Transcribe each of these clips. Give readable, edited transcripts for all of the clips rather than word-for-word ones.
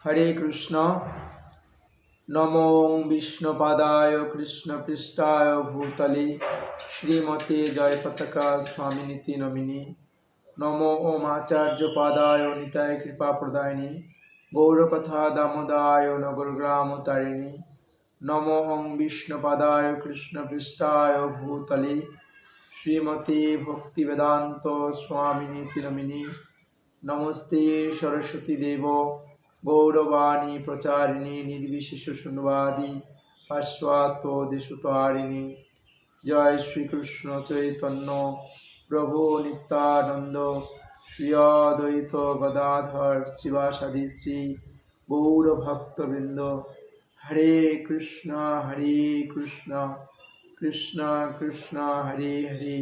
हरे कृष्ण। नमो विष्णुपादाय कृष्णपृष्ठाय भूतले श्रीमते जयपताका स्वामिनिति नमिने। नमो ओम आचार्यपादाय निताय कृपाप्रदायिने गौरकथा दामोदाय नगरग्राम तारिणे। नमो ओम विष्णुपादाय कृष्णपृष्ठाय भूतले श्रीमते भक्तिवेदांत स्वामिनिति नमिने। नमस्ते सरस्वती देव गौरवाणी प्रचारिणी निर्विशेष शून्यवादी पाश्चात्य देशतारिणी। जय श्री कृष्ण चैतन्य प्रभु नित्यानंद श्री अद्वैत गदाधर शिवासादि श्री गौर भक्तवृंद। हरे कृष्ण कृष्ण कृष्ण हरे हरे,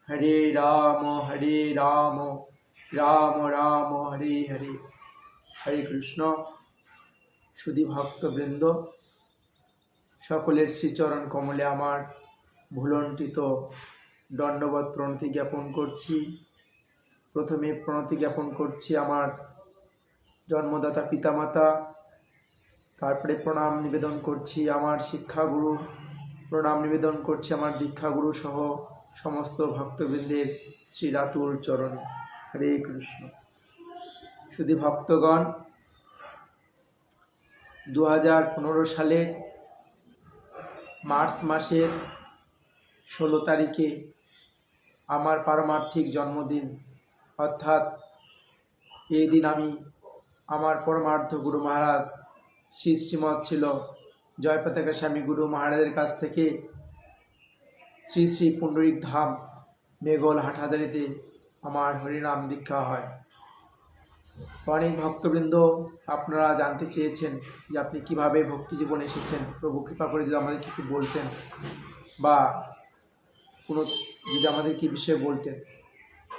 हरे राम राम राम हरे हरे। हरे कृष्ण। सुधी भक्तबृंद सकलेर श्रीचरण कमले आमार भुलंटित दंडवत प्रणति ज्ञापन करछि। प्रथमे प्रणति ज्ञापन करछि आमार जन्मदाता पितामाता, तारपरे प्रणाम निवेदन करछि आमार शिक्षागुरु, प्रणाम निवेदन करछि आमार दीक्षागुरु सह समस्त भक्तबृंदेर श्रीरातुल चरण। हरे कृष्ण। सुधी भक्तगण, 2015 सालेर मार्च मासेर 16 तारीखे आमार पारमार्थिक जन्मदिन। अर्थात এই दिन आमी आमार परमार्थ गुरु महाराज श्री श्रीमद ছিল জয়পতাকা স্বামী গুরু মহারাজের কাছ থেকে শ্রী শ্রী পুণ্ডরিক ধাম মেঘল হাটহাজারিতে আমার হরিনাম দীক্ষা হয়। অনেক ভক্তবৃন্দ আপনারা জানতে চেয়েছেন যে আপনি কিভাবে ভক্তি জীবনে এসেছেন। প্রভু কৃপা করে যদি আমাদেরকে একটু বলতেন বা কোনো যদি আমাদেরকে বিষয়ে বলতেন।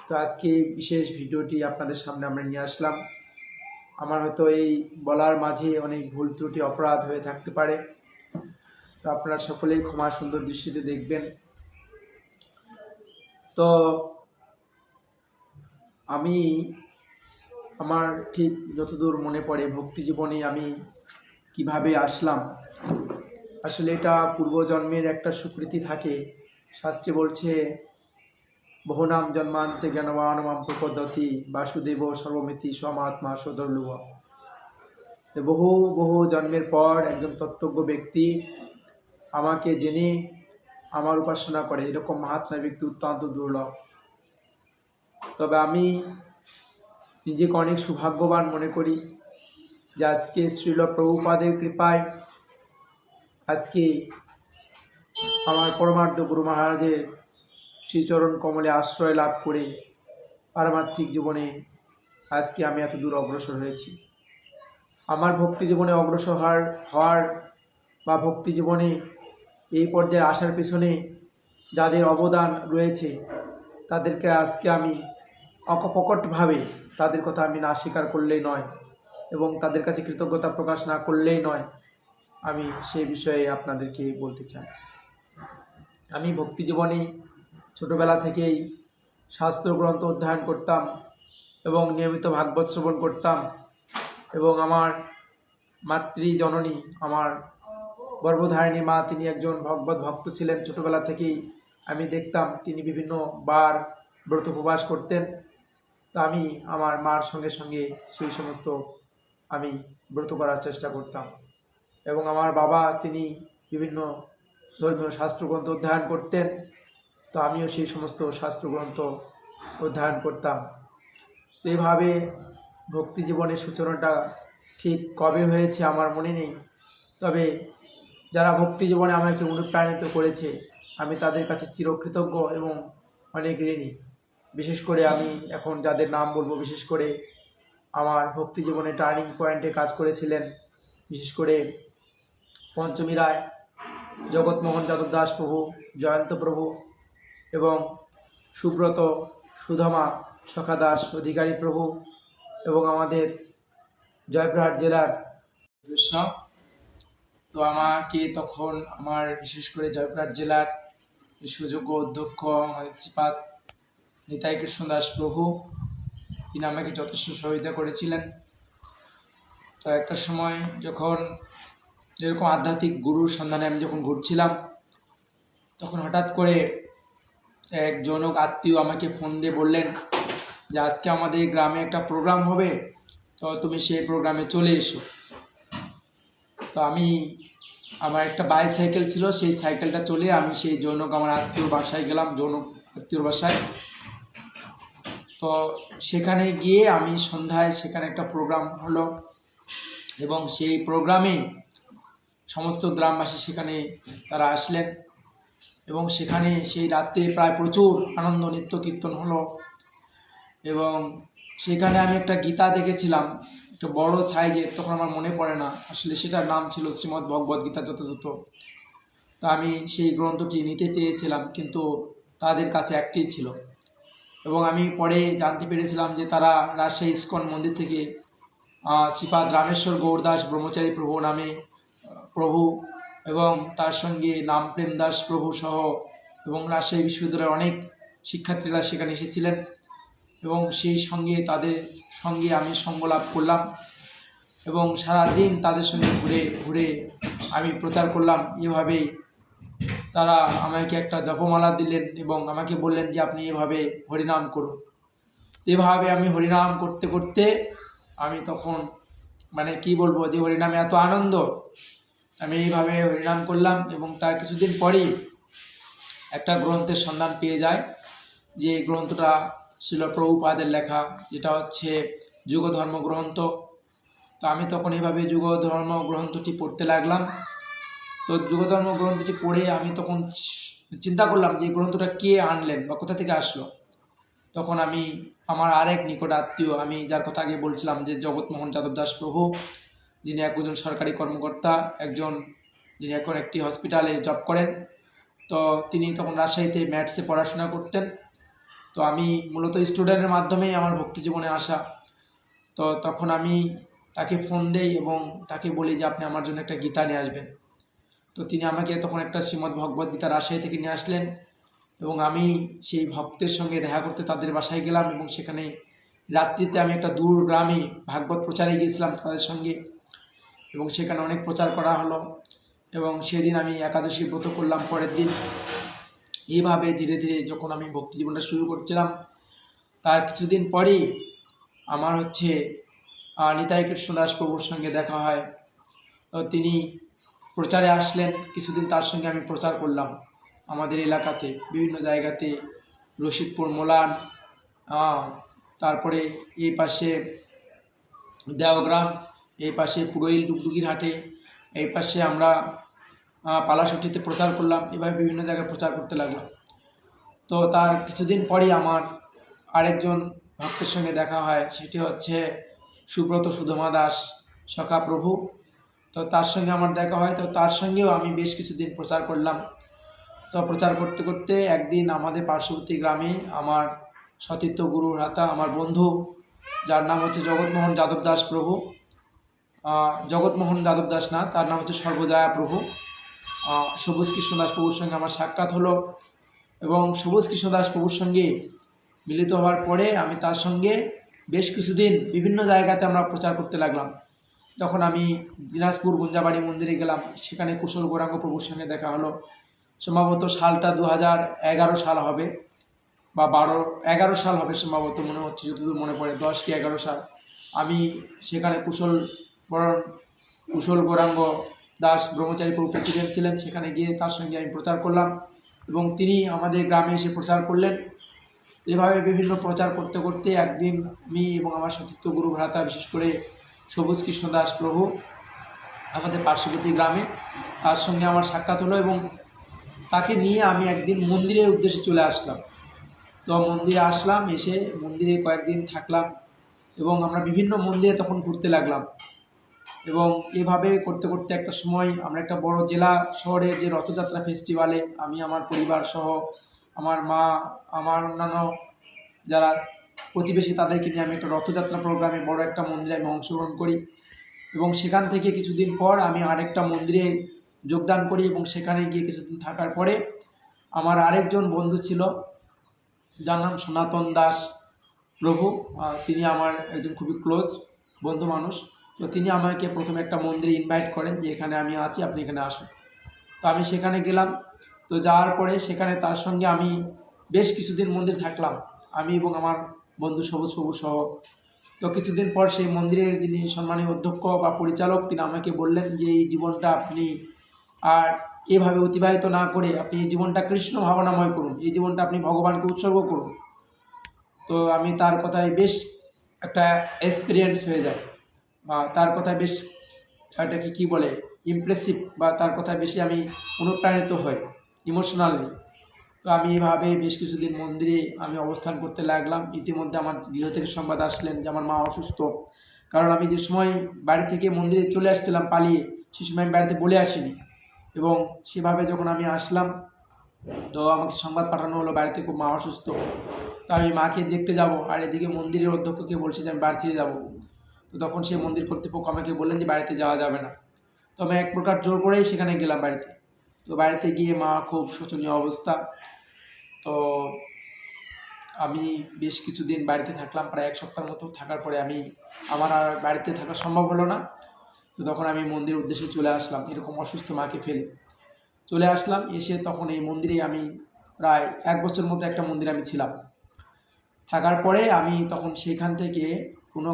তো আজকে এই বিশেষ ভিডিওটি আপনাদের সামনে আমরা নিয়ে আসলাম। আমার হয়তো এই বলার মাঝে অনেক ভুল ত্রুটি অপরাধ হয়ে থাকতে পারে, তো আপনারা সকলেই ক্ষমা সুন্দর দৃষ্টিতে দেখবেন। তো আমি আমার ঠিক যতদূর মনে পড়ে ভক্তি জীবনে আমি কিভাবে আসলাম, আসলে এটা পূর্বজন্মের একটা স্বীকৃতি থাকে। শাস্ত্রে বলছে বহুনাম জন্মান্তে জ্ঞানবান মাম প্রপদ্যতি বাসুদেব সর্বমিতি স্বমাত্মা সদর্লুভ। বহু বহু জন্মের পর একজন তত্ত্বজ্ঞ ব্যক্তি আমাকে জেনে আমার উপাসনা করে, এরকম মহাত্মা ব্যক্তি অত্যন্ত দুর্লভ। তবে আমি নিজেকে অনেক সৌভাগ্যবান মনে করি যে আজকে শ্রীল প্রভুপাদের কৃপায় আজকে আমার পরমার্থ গুরু মহারাজের শ্রীচরণ কমলে আশ্রয় লাভ করে পারমার্থিক জীবনে আজকে আমি এত দূর অগ্রসর হয়েছি। আমার ভক্তি জীবনে অগ্রসর হওয়ার বা ভক্তি জীবনে এই পর্যায়ে আসার পেছনে যাদের অবদান রয়েছে তাদেরকে আজকে আমি অকপকটভাবে তাদের কথা আমি না স্বীকার করলেই নয় এবং তাদের কাছে কৃতজ্ঞতা প্রকাশ না করলেই নয়। আমি সেই বিষয়ে আপনাদেরকে বলতে চাই। আমি ভক্তি জীবনে ছোটোবেলা থেকেই শাস্ত্রগ্রন্থ অধ্যয়ন করতাম এবং নিয়মিত ভাগবত শ্রবণ করতাম এবং আমার মাতৃজননী আমার গর্ভধারিণী মা তিনি একজন ভগবত ভক্ত ছিলেন। ছোটোবেলা থেকেই আমি দেখতাম তিনি বিভিন্ন বার ব্রত উপবাস করতেন। তো আমি আমার মার সঙ্গে সঙ্গে সেই সমস্ত আমি ব্রত করার চেষ্টা করতাম এবং আমার বাবা তিনি বিভিন্ন ধর্মীয় শাস্ত্রগ্রন্থ অধ্যয়ন করতেন, তো আমিও সেই সমস্ত শাস্ত্রগ্রন্থ অধ্যয়ন করতাম। তো এইভাবে ভক্তি জীবনের সূচনাটা ঠিক কবে হয়েছে আমার মনে নেই, তবে যারা ভক্তি জীবনে আমাকে অনুপ্রাণিত করেছে আমি তাদের কাছে চিরকৃতজ্ঞ এবং অনেক ঋণী। বিশেষ করে আমি এখন যাদের নাম বলবো, বিশেষ করে আমার ভক্তি জীবনে টার্নিং পয়েন্টে কাজ করেছিলেন বিশেষ করে পঞ্চমী রায়, জগৎমোহন যাদব দাস প্রভু, জয়ন্ত প্রভু এবং সুব্রত সুধমা সখা দাস অধিকারী প্রভু এবং আমাদের জয়পুরহাট জেলার কৃষ্ণ। তো আমাকে তখন আমার বিশেষ করে জয়পুরহাট জেলার সুযোগ্য অধ্যক্ষ আমাদের শ্রীপাদ নিতাই কৃষ্ণ দাস প্রভু তিনি আমাকে যথেষ্ট সহযোগিতা করেছিলেন। তো একটা সময় যখন এরকম আধ্যাত্মিক গুরুর সন্ধানে আমি যখন ঘুরছিলাম, তখন হঠাৎ করে এক জনক আত্মীয় আমাকে ফোন দিয়ে বললেন যে আজকে আমাদের গ্রামে একটা প্রোগ্রাম হবে, তো তুমি সেই প্রোগ্রামে চলে এসো। তো আমি আমার একটা বাইসাইকেল ছিল, সেই সাইকেলটা চলে আমি সেই জনক আমার আত্মীয়র বাসায় গেলাম, জনক আত্মীয়র বাসায়। তো সেখানে গিয়ে আমি সন্ধ্যায় সেখানে একটা প্রোগ্রাম হলো, এবং সেই প্রোগ্রামে সমস্ত গ্রামবাসী সেখানে তারা আসলেন, এবং সেখানে সেই রাত্রে প্রায় প্রচুর আনন্দ নৃত্য কীর্তন হলো। এবং সেখানে আমি একটা গীতা দেখেছিলাম, একটা বড় সাইজের, তখন আমার মনে পড়ে না আসলে সেটার নাম ছিল শ্রীমদ্ ভগবদ্ গীতা যথাযথ। তো আমি সেই গ্রন্থটি নিতে চেয়েছিলাম, কিন্তু তাদের কাছে একটি ছিল। এবং আমি পরে জানতে পেরেছিলাম যে তারা রাজশাহী ইস্কন মন্দির থেকে শ্রীপাদ রামেশ্বর গৌরদাস ব্রহ্মচারী প্রভু নামে প্রভু, এবং তার সঙ্গে নামপ্রেম দাস প্রভু সহ এবং রাজশাহী বিশ্ববিদ্যালয়ের অনেক শিক্ষার্থীরা সেখানে এসেছিলেন, এবং সেই সঙ্গে তাদের সঙ্গে আমি সঙ্গ লাভ করলাম, এবং সারাদিন তাদের সঙ্গে ঘুরে ঘুরে আমি প্রচার করলাম। এভাবেই তারা আমাকে একটা জপমালা দিলেন এবং আমাকে বললেন যে আপনি এভাবে হরিনাম করুন। এভাবে আমি হরিনাম করতে করতে আমি তখন মানে কি বলবো, যে হরিনামে এত আনন্দ, আমি এইভাবে হরিনাম করলাম। এবং তার কিছুদিন পরেই একটা গ্রন্থের সন্ধান পেয়ে যায়, যে এই গ্রন্থটা ছিল প্রভুপাদের লেখা, যেটা হচ্ছে যুগধর্ম গ্রন্থ। তো আমি তখন এইভাবে যুগধর্ম গ্রন্থটি পড়তে লাগলাম। তো যুগধর্ম গ্রন্থটি পড়ে আমি তখন চিন্তা করলাম যে এই গ্রন্থটা কে আনলেন বা কোথা থেকে আসলো। তখন আমি আমার আরেক নিকট আত্মীয়, আমি যার কথা আগে বলছিলাম যে জগৎমোহন যাদব দাস প্রভু, যিনি একজন সরকারি কর্মকর্তা, যিনি এখন একটি হসপিটালে জব করেন, তো তিনি তখন রাজশাহীতে ম্যাথসে পড়াশোনা করতেন। তো আমি মূলত স্টুডেন্টের মাধ্যমেই আমার ভক্তি জীবনে আসা। তো তখন আমি তাকে ফোন দেই এবং তাকে বলি যে আপনি আমার জন্য একটা গীতা নিয়ে আসবেন। তো তিনি আমাকে তখন একটা শ্রীমদ্ ভগবদ্ গীতা রাজশাহী থেকে নিয়ে আসলেন, এবং আমি সেই ভক্তের সঙ্গে দেখা করতে তাদের বাসায় গেলাম, এবং সেখানে রাত্রিতে আমি একটা দূর গ্রামে ভাগবত প্রচারে গিয়েছিলাম তাদের সঙ্গে, এবং সেখানে অনেক প্রচার করা হলো। এবং সেদিন আমি একাদশী ব্রত করলাম পরের দিন। এইভাবে ধীরে ধীরে যখন আমি ভক্তি জীবনটা শুরু করছিলাম, তার কিছুদিন পরেই আমার নিতাই কৃষ্ণদাস প্রভুর সঙ্গে দেখা হয়। তো তিনি প্রচারে আসলেন, কিছুদিন তার সঙ্গে আমি প্রচার করলাম আমাদের এলাকাতে, বিভিন্ন জায়গাতে, রশিদপুর মোলান, তারপরে এই পাশে দেওগ্রাম, এই পাশে পুরোইল ডুগডুগির হাটে, এই পাশে আমরা পালাশটিতে প্রচার করলাম। এভাবে বিভিন্ন জায়গায় প্রচার করতে লাগলাম। তো তার কিছুদিন পরই আমার আরেকজন ভক্তের সঙ্গে দেখা হয়, সেটি হচ্ছে সুব্রত সুধমা দাস সখা প্রভু। তো তার সঙ্গে আমার দেখা হয়, তো তার সঙ্গেও আমি বেশ কিছুদিন প্রচার করলাম। তো প্রচার করতে করতে একদিন আমাদের পার্শ্ববর্তী গ্রামে আমার সতীর্থ গুরু ভ্রাতা, আমার বন্ধু, যার নাম হচ্ছে জগৎমোহন যাদব দাস প্রভু, জগৎমোহন যাদব দাস না, তার নাম হচ্ছে সর্বজয়া প্রভু, সবুজ কৃষ্ণ দাস প্রভুর সঙ্গে আমার সাক্ষাৎ হলো। এবং সবুজ কৃষ্ণ দাস প্রভুর সঙ্গে মিলিত হওয়ার পরে আমি তার সঙ্গে বেশ কিছুদিন বিভিন্ন জায়গাতে আমরা প্রচার করতে লাগলাম। তখন আমি দিনাজপুর গুঞ্জাবাড়ি মন্দিরে গেলাম, সেখানে কুশল গৌরাঙ্গ প্রভুর সঙ্গে দেখা হলো। সম্ভবত সালটা 2011 সাল হবে, বা 11 সাল হবে সম্ভবত, মনে হচ্ছে যতদূর মনে পড়ে 10 কি 11 সাল। আমি সেখানে কুশল গৌরাঙ্গ দাস ব্রহ্মচারী প্রভু প্রেসিডেন্ট ছিলেন, সেখানে গিয়ে তার সঙ্গে আমি প্রচার করলাম, এবং তিনি আমাদের গ্রামে এসে প্রচার করলেন। এভাবে বিভিন্ন প্রচার করতে করতে একদিন আমি এবং আমার সতীর্থ গুরু ভ্রাতা, বিশেষ করে সবুজ কৃষ্ণ দাস প্রভু, আমাদের পার্শ্ববর্তী গ্রামে, তার সঙ্গে আমার সাক্ষাৎ হলো, এবং তাকে নিয়ে আমি একদিন মন্দিরের উদ্দেশ্যে চলে আসলাম। তো মন্দিরে আসলাম, এসে মন্দিরে কয়েকদিন থাকলাম, এবং আমরা বিভিন্ন মন্দিরে তখন ঘুরতে লাগলাম। এবং এভাবে করতে করতে একটা সময় আমরা একটা বড় জেলা শহরের যে রথযাত্রা ফেস্টিভ্যালে আমি আমার পরিবার সহ, আমার মা, আমার অন্যান্য যারা প্রতিবেশী, তাদেরকে নিয়ে আমি একটা রথযাত্রা প্রোগ্রামে বড় একটা মন্দিরে আমি অংশগ্রহণ করি। এবং সেখান থেকে কিছুদিন পর আমি আরেকটা মন্দিরে যোগদান করি, এবং সেখানে গিয়ে কিছুদিন থাকার পরে আমার আরেকজন বন্ধু ছিল, যার নাম সনাতন দাস প্রভু, তিনি আমার একজন খুবই ক্লোজ বন্ধু মানুষ। তো তিনি আমাকে প্রথমে একটা মন্দিরে ইনভাইট করেন যে এখানে আমি আছি, আপনি এখানে আসুন। তো আমি সেখানে গেলাম। তো যাওয়ার পরে সেখানে তার সঙ্গে আমি বেশ কিছুদিন মন্দিরে থাকলাম, আমি এবং আমার বন্ধু সবুজ প্রভু সহ। তো কিছুদিন পর সেই মন্দিরের যিনি সম্মানীয় অধ্যক্ষ বা পরিচালক, তিনি আমাকে বললেন যে এই জীবনটা আপনি আর এভাবে অতিবাহিত না করে আপনি এই জীবনটা কৃষ্ণ ভাবনাময় করুন, এই জীবনটা আপনি ভগবানকে উৎসর্গ করুন। তো আমি তার কথায় বেশ একটা এক্সপিরিয়েন্স হয়ে যায়, বা তার কথায় বেশ এটাকে কী বলে ইমপ্রেসিভ, বা তার কথায় বেশি আমি অনুপ্রাণিত হই ইমোশনালি। তো আমি এভাবে বেশ কিছুদিন মন্দিরে আমি অবস্থান করতে লাগলাম। ইতিমধ্যে আমার গৃহ থেকে সংবাদ আসলেন যে আমার মা অসুস্থ। কারণ আমি যে সময় বাড়ি থেকে মন্দিরে চলে আসছিলাম পালিয়ে, সে সময় আমি বাড়িতে বলে আসিনি, এবং সেভাবে যখন আমি আসলাম তো আমাকে সংবাদ পাঠানো হলো বাড়িতে খুব মা অসুস্থ। তো আমি মাকে দেখতে যাব, আর এদিকে মন্দিরের অধ্যক্ষকে বলছি যে আমি বাড়ি থেকে যাবো। তো তখন সেই মন্দির কর্তৃপক্ষ আমাকে বললেন যে বাড়িতে যাওয়া যাবে না। তো আমি এক প্রকার জোর করেই সেখানে গেলাম বাড়িতে। তো বাড়িতে গিয়ে মা খুব শোচনীয় অবস্থা। তো আমি বেশ কিছুদিন বাড়িতে থাকলাম, প্রায় এক সপ্তাহের মতো। থাকার পরে আমার আর বাড়িতে থাকা সম্ভব হলো না। তো তখন আমি মন্দিরের উদ্দেশ্যে চলে আসলাম, এরকম অসুস্থ মাকে ফেলে চলে আসলাম। এসে তখন এই মন্দিরে আমি প্রায় 1 বছর মতো একটা মন্দিরে আমি ছিলাম। থাকার পরে আমি তখন সেখান থেকে কোনো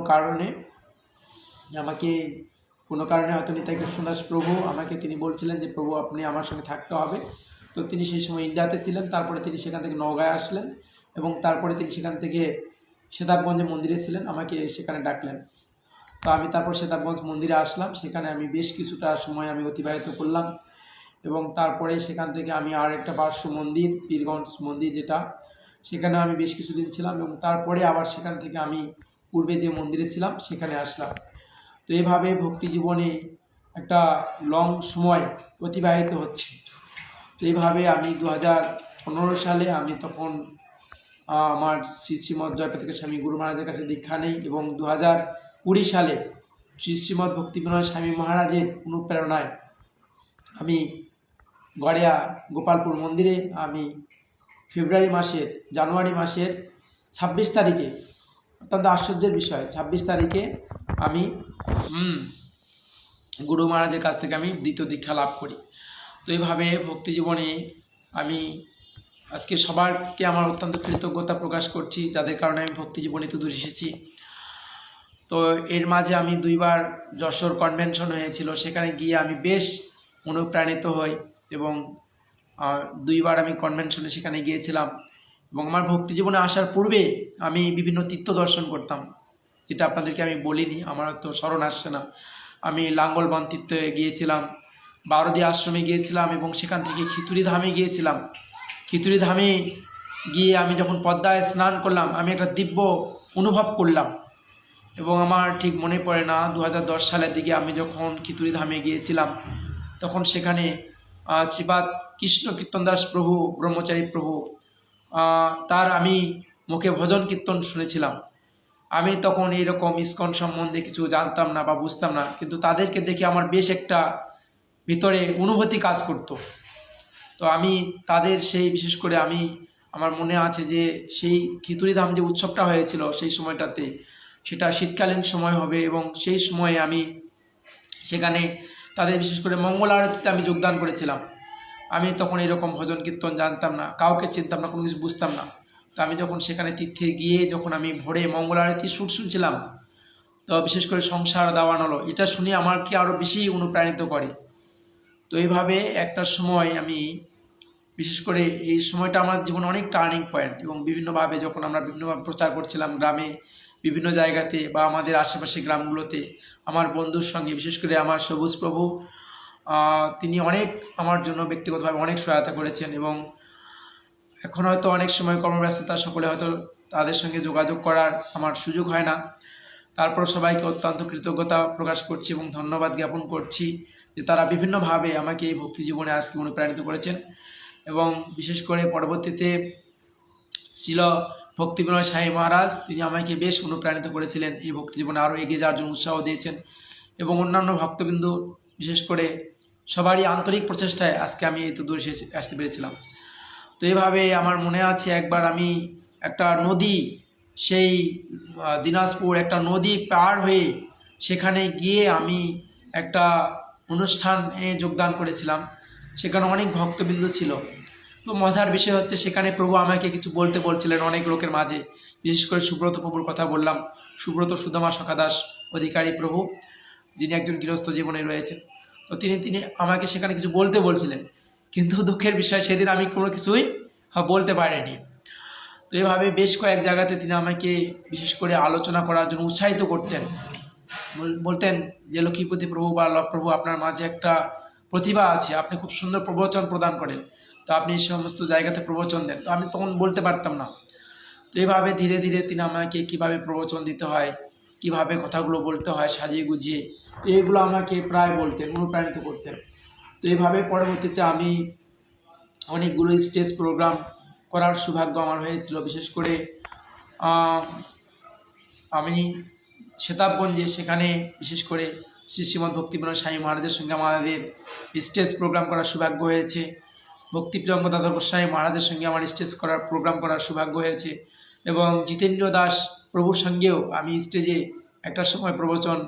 কারণে হয়তো নিতাই কৃষ্ণদাস প্রভু আমাকে তিনি বলছিলেন যে প্রভু আপনি আমার সঙ্গে থাকতে হবে। তো তিনি সেই সময় ইন্ডিয়াতে ছিলেন, তারপরে তিনি সেখান থেকে নওগাঁয় আসলেন, এবং তারপরে তিনি সেখান থেকে সেতাবগঞ্জে মন্দিরে ছিলেন, আমাকে সেখানে ডাকলেন। তো আমি তারপর সেতাবগঞ্জ মন্দিরে আসলাম, সেখানে আমি বেশ কিছুটা সময় আমি অতিবাহিত করলাম, এবং তারপরে সেখান থেকে আমি আর একটা পার্শ্ব মন্দির পীরগঞ্জ মন্দির যেটা, সেখানে আমি বেশ কিছুদিন ছিলাম, এবং তারপরে আবার সেখান থেকে আমি পূর্বে যে মন্দিরে ছিলাম সেখানে আসলাম। তো এইভাবে ভক্তি জীবনে একটা লং সময় অতিবাহিত হচ্ছে। তো এইভাবে আমি 2015 সালে আমি তখন আমার শ্রীমৎ জয়প্রকাশ স্বামী গুরু মহারাজের কাছে দীক্ষা নেই, এবং 2020 সালে শ্রীমৎ ভক্তি বিনোদ স্বামী মহারাজের অনুপ্রেরণায় আমি গড়িয়া গোপালপুর মন্দিরে আমি জানুয়ারি মাসের 26 তারিখে, অত্যন্ত আশ্চর্যের বিষয়, 26 তারিখে আমি গুরু মহারাজের কাছ থেকে আমি দ্বিতীয় দীক্ষা লাভ করি। তো এইভাবে ভক্তি জীবনে আমি আজকে সবাইকে আমার অত্যন্ত কৃতজ্ঞতা প্রকাশ করছি, যাদের কারণে আমি ভক্তি জীবনে তো দূর এসেছি। তো এর মাঝে আমি 2 বার যশোর কনভেনশন হয়েছিল, সেখানে গিয়ে আমি বেশ অনুপ্রাণিত হই, এবং 2 বার আমি কনভেনশনে সেখানে গিয়েছিলাম। এবং আমার ভক্তি জীবনে আসার পূর্বে আমি বিভিন্ন তীর্থ দর্শন করতাম, যেটা আপনাদেরকে আমি বলিনি, আমার তো স্মরণ আসছে না। আমি লাঙ্গলবন তীর্থে গিয়েছিলাম, বারোদি আশ্রমে গিয়েছিলাম, এবং সেখান থেকে খিতুড়ি ধামে গিয়েছিলাম। খিতুড়ি ধামে গিয়ে আমি যখন পদ্মায় স্নান করলাম, আমি একটা দিব্য অনুভব করলাম। এবং আমার ঠিক মনে পড়ে না, 2010 সালের দিকে আমি যখন খিতুড়ি ধামে গিয়েছিলাম, তখন সেখানে শ্রীপাদ কৃষ্ণ কীর্তনদাস প্রভু, ব্রহ্মচারী প্রভু, তার আমি মুখে ভজন কীর্তন শুনেছিলাম। আমি তখন এইরকম ইস্কন সম্বন্ধে কিছু জানতাম না বা বুঝতাম না, কিন্তু তাদেরকে দেখে আমার বেশ একটা ভিতরে অনুভূতি কাজ করতো। তো আমি তাদের সেই বিশেষ করে আমার মনে আছে যে সেই খিতুড়ি ধাম যে উৎসবটা হয়েছিল সেই সময়টাতে, সেটা শীতকালীন সময় হবে, এবং সেই সময়ে আমি সেখানে তাদের বিশেষ করে মঙ্গল আরতিতে আমি যোগদান করেছিলাম। আমি তখন এরকম ভজন কীর্তন জানতাম না, কাউকে চিনতাম না, কোনো কিছু বুঝতাম না। তো আমি যখন সেখানে তীর্থে গিয়ে যখন আমি ভোরে মঙ্গল আরতি সুর শুনছিলাম, তো বিশেষ করে সংসার দাওয়ান হলো, এটা শুনে আমাকে আরও বেশি অনুপ্রাণিত করে। তো এইভাবে একটা সময় আমি বিশেষ করে এই সময়টা আমার জীবনে অনেক টার্নিং পয়েন্ট, এবং বিভিন্নভাবে যখন আমরা বিভিন্নভাবে প্রচার করছিলাম গ্রামে, বিভিন্ন জায়গাতে বা আমাদের আশেপাশে গ্রামগুলোতে, আমার বন্ধুর সঙ্গে বিশেষ করে আমার সবুজ প্রভু, তিনি অনেক আমার জন্য ব্যক্তিগতভাবে অনেক সহায়তা করেছেন। এবং এখন হয়তো অনেক সময় কর্মব্যস্ততা, সকলে হয়তো তাদের সঙ্গে যোগাযোগ করার আমার সুযোগ হয় না। তারপর সবাইকে অত্যন্ত কৃতজ্ঞতা প্রকাশ করছি এবং ধন্যবাদ জ্ঞাপন করছি যে তারা বিভিন্নভাবে আমাকে এই ভক্তি জীবনে আজকে অনুপ্রাণিত করেছেন। এবং বিশেষ করে পরবর্তীতে ছিল ভক্তি বিনোদ স্বামী মহারাজ, তিনি আমাকে বেশ অনুপ্রাণিত করেছিলেন, এই ভক্তি জীবনে আরও এগিয়ে যাওয়ার জন্য উৎসাহ দিয়েছেন। এবং অন্যান্য ভক্তবিন্দু বিশেষ করে সবারই আন্তরিক প্রচেষ্টায় আজকে আমি এই তো দূরে আসতে পেরেছিলাম। তো এইভাবে আমার মনে আছে একবার আমি একটা নদী, সেই দিনাজপুর একটা নদী পার হয়ে সেখানে গিয়ে আমি একটা অনুষ্ঠানে যোগদান করেছিলাম। সেখানে অনেক ভক্তবৃন্দ ছিল। তো মজার বিষয় হচ্ছে সেখানে প্রভু আমাকে কিছু বলতে বলছিলেন অনেক লোকের মাঝে। বিশেষ করে সুব্রত প্রভুর কথা বললাম। সুব্রত সুদামা সখাদাস অধিকারী প্রভু, যিনি একজন গৃহস্থ জীবনে রয়েছেন। তো তিনি আমাকে সেখানে কিছু বলতে বলছিলেন, কিন্তু দুঃখের বিষয় সেদিন আমি কোনো কিছুই বলতে পারিনি। তো এভাবে বেশ কয়েক জায়গাতে তিনি আমাকে বিশেষ করে আলোচনা করার জন্য উৎসাহিত করতেন। বলতেন যে লক্ষ্মীপতি প্রভু বা প্রভু, আপনার মাঝে একটা প্রতিভা আছে, আপনি খুব সুন্দর প্রবচন প্রদান করেন, তো আপনি এই সমস্ত জায়গাতে প্রবচন দেন। তো আমি তখন বলতে পারতাম না। তো এইভাবে ধীরে ধীরে তিনি আমাকে কীভাবে প্রবচন দিতে হয়, কিভাবে কথাগুলো বলতে হয় সাজিয়ে গুজিয়ে, তো এগুলো আমাকে প্রায় বলতেন, অনুপ্রাণিত করতেন। তো এইভাবে পরবর্তীতে আমি অনেকগুলো স্টেজ প্রোগ্রাম করার সৌভাগ্য আমার হয়েছিল। বিশেষ করে আমি সেতাবগঞ্জে, সেখানে বিশেষ করে শ্রী শ্রীমৎ ভক্তিবিনোদ স্বামী মহারাজের সঙ্গে আমাদের স্টেজ প্রোগ্রাম করার সৌভাগ্য হয়েছে। ভক্তিপ্রিয়ঙ্গ দাদা গোস্বামী মহারাজের সঙ্গে আমার স্টেজ করার প্রোগ্রাম করার সৌভাগ্য হয়েছে। এবং জিতেন্দ্র দাস প্রভুর সঙ্গেও আমি স্টেজে একটা সময় প্রবচন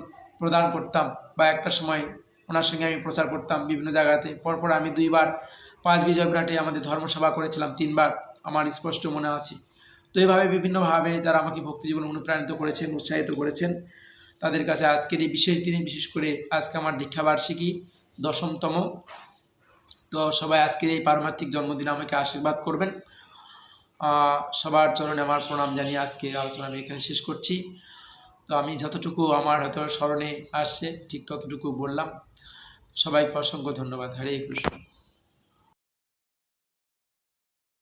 প্রদান করতাম, বা একটা সময় ওনার সঙ্গে আমি প্রচার করতাম বিভিন্ন জায়গাতে। পরপর আমি 2 বার 5 বিজয়ঘাটে আমাদের ধর্মসভা করেছিলাম, 3 বার আমার স্পষ্ট মনে আছে। তো এইভাবে বিভিন্নভাবে যারা আমাকে ভক্তি জীবনে অনুপ্রাণিত করেছেন, উৎসাহিত করেছেন, তাদের কাছে আজকের এই বিশেষ দিনে, বিশেষ করে আজকে আমার দীক্ষাবার্ষিকী 10তম। তো সবাই আজকের এই পারমার্থিক জন্মদিনে আমাকে আশীর্বাদ করবেন। সবার চরণে আমার প্রণাম জানিয়ে আজকের আলোচনা আমি এখানে শেষ করছি। তো আমি যতটুকু আমার হয়তো স্মরণে আসছে ঠিক ততটুকু বললাম। সবাইকে অসংখ্য ধন্যবাদ। হরে কৃষ্ণ।